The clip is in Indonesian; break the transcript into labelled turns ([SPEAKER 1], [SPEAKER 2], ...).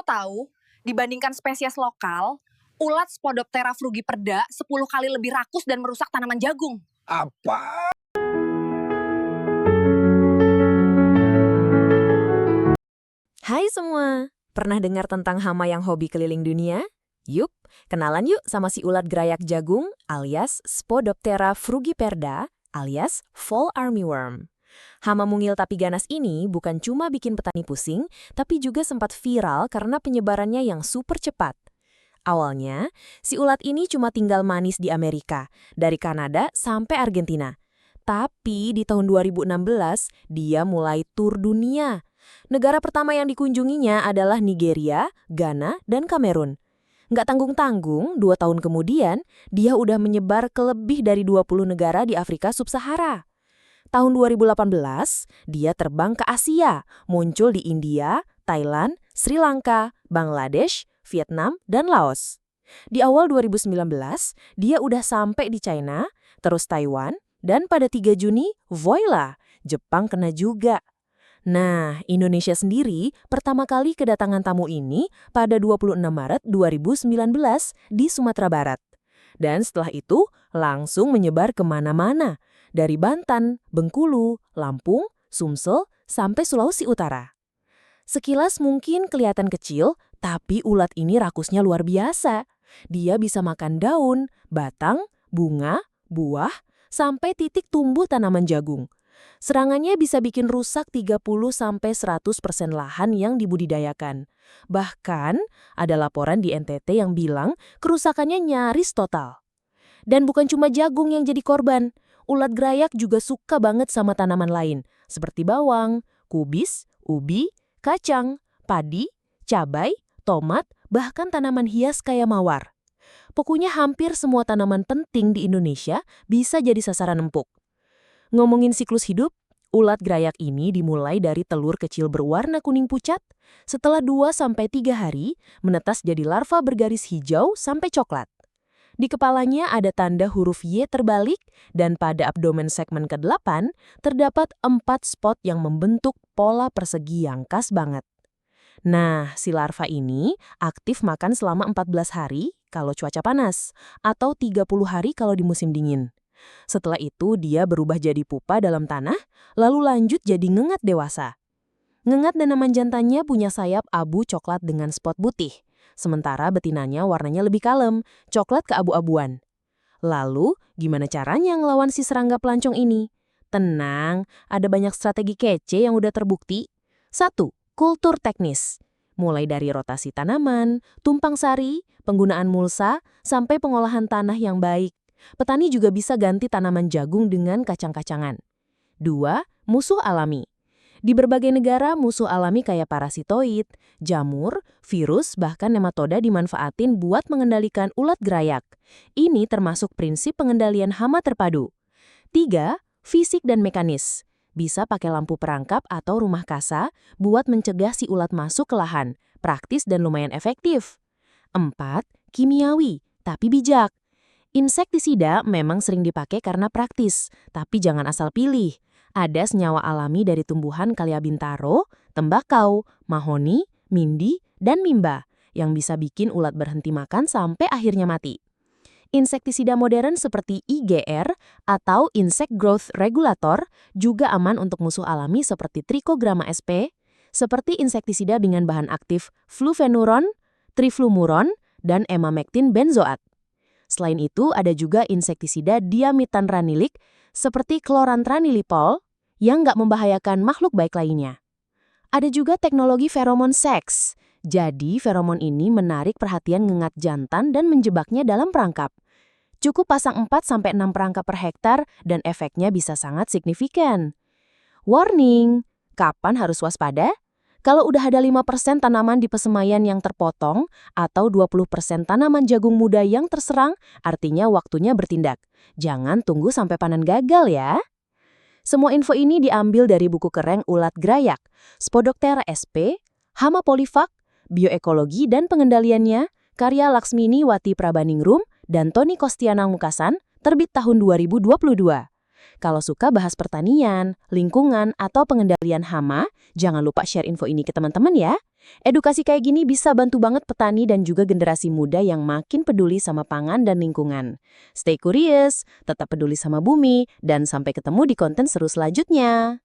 [SPEAKER 1] mau tahu, dibandingkan spesies lokal, ulat Spodoptera frugiperda 10 kali lebih rakus dan merusak tanaman jagung.
[SPEAKER 2] Apa?
[SPEAKER 3] Hai semua, pernah dengar tentang hama yang hobi keliling dunia? Yup, kenalan yuk sama si ulat gerayak jagung alias Spodoptera frugiperda alias fall armyworm. Hama mungil tapi ganas ini bukan cuma bikin petani pusing, tapi juga sempat viral karena penyebarannya yang super cepat. Awalnya, si ulat ini cuma tinggal manis di Amerika, dari Kanada sampai Argentina. Tapi di tahun 2016, dia mulai tur dunia. Negara pertama yang dikunjunginya adalah Nigeria, Ghana, dan Kamerun. Nggak tanggung-tanggung, 2 tahun kemudian, dia udah menyebar ke lebih dari 20 negara di Afrika Sub-Sahara. Tahun 2018, dia terbang ke Asia, muncul di India, Thailand, Sri Lanka, Bangladesh, Vietnam, dan Laos. Di awal 2019, dia udah sampai di China, terus Taiwan, dan pada 3 Juni, voila, Jepang kena juga. Nah, Indonesia sendiri pertama kali kedatangan tamu ini pada 26 Maret 2019 di Sumatera Barat. Dan setelah itu langsung menyebar kemana-mana, dari Banten, Bengkulu, Lampung, Sumsel, sampai Sulawesi Utara. Sekilas mungkin kelihatan kecil, tapi ulat ini rakusnya luar biasa. Dia bisa makan daun, batang, bunga, buah, sampai titik tumbuh tanaman jagung. Serangannya bisa bikin rusak 30-100% lahan yang dibudidayakan. Bahkan, ada laporan di NTT yang bilang kerusakannya nyaris total. Dan bukan cuma jagung yang jadi korban, ulat gerayak juga suka banget sama tanaman lain, seperti bawang, kubis, ubi, kacang, padi, cabai, tomat, bahkan tanaman hias kayak mawar. Pokoknya hampir semua tanaman penting di Indonesia bisa jadi sasaran empuk. Ngomongin siklus hidup, ulat gerayak ini dimulai dari telur kecil berwarna kuning pucat, setelah 2-3 hari menetas jadi larva bergaris hijau sampai coklat. Di kepalanya ada tanda huruf Y terbalik, dan pada abdomen segmen ke-8 terdapat 4 spot yang membentuk pola persegi yang khas banget. Nah, si larva ini aktif makan selama 14 hari kalau cuaca panas, atau 30 hari kalau di musim dingin. Setelah itu dia berubah jadi pupa dalam tanah, lalu lanjut jadi ngengat dewasa. Ngengat tanaman jantannya punya sayap abu coklat dengan spot putih, sementara betinanya warnanya lebih kalem, coklat keabu-abuan. Lalu, gimana caranya ngelawan si serangga pelancong ini? Tenang, ada banyak strategi kece yang udah terbukti. 1. Kultur teknis. Mulai dari rotasi tanaman, tumpang sari, penggunaan mulsa, sampai pengolahan tanah yang baik. Petani juga bisa ganti tanaman jagung dengan kacang-kacangan. 2. Musuh alami. Di berbagai negara, musuh alami kayak parasitoid, jamur, virus, bahkan nematoda dimanfaatin buat mengendalikan ulat gerayak. Ini termasuk prinsip pengendalian hama terpadu. 3. Fisik dan mekanis. Bisa pakai lampu perangkap atau rumah kasa buat mencegah si ulat masuk ke lahan, praktis dan lumayan efektif. 4. Kimiawi, tapi bijak. Insektisida memang sering dipakai karena praktis, tapi jangan asal pilih. Ada senyawa alami dari tumbuhan Calea bintaro, tembakau, mahoni, mindi, dan mimba yang bisa bikin ulat berhenti makan sampai akhirnya mati. Insektisida modern seperti IGR atau Insect Growth Regulator juga aman untuk musuh alami seperti Trichogramma sp, seperti insektisida dengan bahan aktif flufenuron, triflumuron, dan emamectin benzoat. Selain itu, ada juga insektisida diamitanranilik seperti chlorantranilipol yang nggak membahayakan makhluk baik lainnya. Ada juga teknologi feromon seks. Jadi, feromon ini menarik perhatian ngengat jantan dan menjebaknya dalam perangkap. Cukup pasang 4-6 perangkap per hektar dan efeknya bisa sangat signifikan. Warning, kapan harus waspada? Kalau udah ada 5% tanaman di pesemaian yang terpotong atau 20% tanaman jagung muda yang terserang, artinya waktunya bertindak. Jangan tunggu sampai panen gagal ya. Semua info ini diambil dari buku keren Ulat Gerayak, Spodoptera sp, Hama Polifak, Bioekologi dan Pengendaliannya, karya Laksmini Wati Prabaningrum dan Tony Kostianang Mukasan, terbit tahun 2022.
[SPEAKER 2] Kalau suka bahas pertanian, lingkungan, atau pengendalian hama, jangan lupa share info ini ke teman-teman ya. Edukasi kayak gini bisa bantu banget petani dan juga generasi muda yang makin peduli sama pangan dan lingkungan. Stay curious, tetap peduli sama bumi, dan sampai ketemu di konten seru selanjutnya.